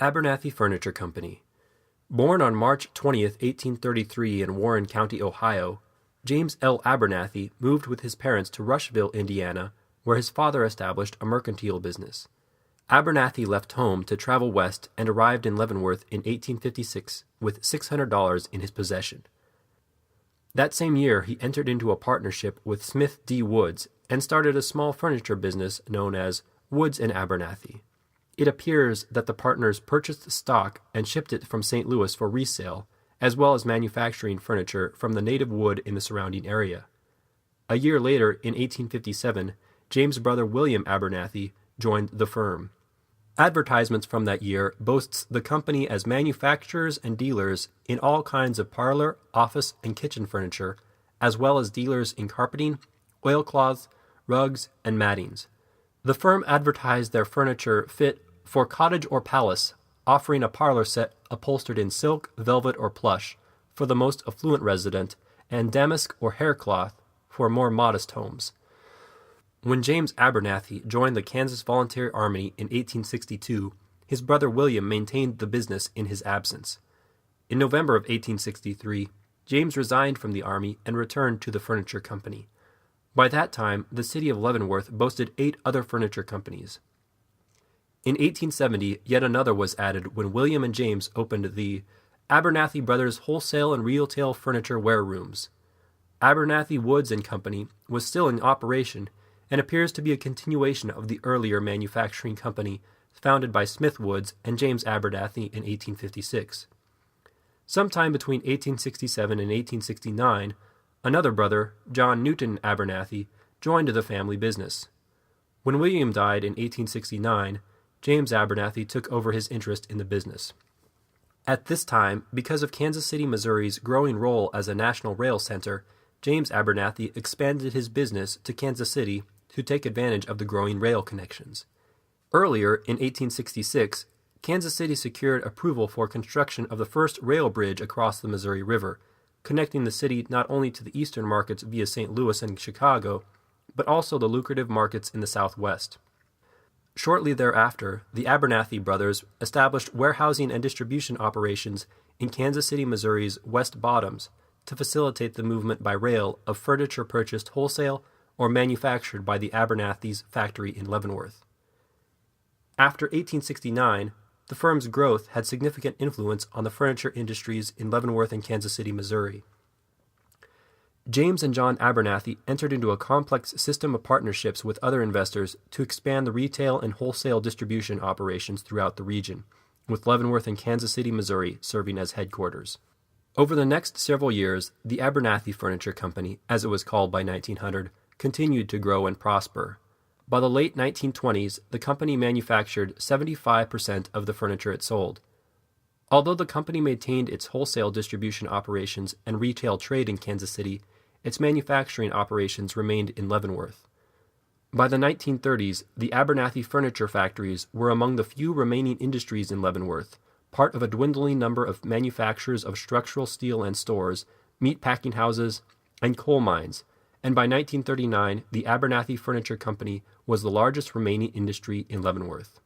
Abernathy Furniture Company. Born on March 20th, 1833 in Warren County, Ohio, James L. Abernathy moved with his parents to Rushville, Indiana, where his father established a mercantile business. Abernathy left home to travel west and arrived in Leavenworth in 1856 with $600 in his possession. That same year, he entered into a partnership with Smith D. Woods and started a small furniture business known as Woods and Abernathy. It appears that the partners purchased stock and shipped it from St. Louis for resale, as well as manufacturing furniture from the native wood in the surrounding area. A year later, in 1857, James' brother William Abernathy joined the firm. Advertisements from that year boasts the company as manufacturers and dealers in all kinds of parlor, office, and kitchen furniture, as well as dealers in carpeting, oilcloths, rugs, and mattings. The firm advertised their furniture fit for cottage or palace, offering a parlor set upholstered in silk, velvet, or plush for the most affluent resident, and damask or haircloth for more modest homes. When James Abernathy joined the Kansas Volunteer Army in 1862, his brother William maintained the business in his absence. In November of 1863, James resigned from the Army and returned to the furniture company. By that time, the city of Leavenworth boasted 8 other furniture companies. In 1870, yet another was added when William and James opened the Abernathy Brothers Wholesale and Retail Furniture Warerooms. Abernathy Woods and Company was still in operation and appears to be a continuation of the earlier manufacturing company founded by Smith Woods and James Abernathy in 1856. Sometime between 1867 and 1869, another brother, John Newton Abernathy, joined the family business. When William died in 1869, James Abernathy took over his interest in the business. At this time, because of Kansas City, Missouri's growing role as a national rail center, James Abernathy expanded his business to Kansas City to take advantage of the growing rail connections. Earlier, in 1866, Kansas City secured approval for construction of the first rail bridge across the Missouri River, connecting the city not only to the eastern markets via St. Louis and Chicago, but also the lucrative markets in the Southwest. Shortly thereafter, the Abernathy brothers established warehousing and distribution operations in Kansas City, Missouri's West Bottoms to facilitate the movement by rail of furniture purchased wholesale or manufactured by the Abernathy's factory in Leavenworth. After 1869, the firm's growth had significant influence on the furniture industries in Leavenworth and Kansas City, Missouri. James and John Abernathy entered into a complex system of partnerships with other investors to expand the retail and wholesale distribution operations throughout the region, with Leavenworth and Kansas City, Missouri serving as headquarters. Over the next several years, the Abernathy Furniture Company, as it was called by 1900, continued to grow and prosper. By the late 1920s, the company manufactured 75% of the furniture it sold. Although the company maintained its wholesale distribution operations and retail trade in Kansas City, its manufacturing operations remained in Leavenworth. By the 1930s, the Abernathy furniture factories were among the few remaining industries in Leavenworth, part of a dwindling number of manufacturers of structural steel and stores, meat packing houses, and coal mines, and by 1939, the Abernathy Furniture Company was the largest remaining industry in Leavenworth.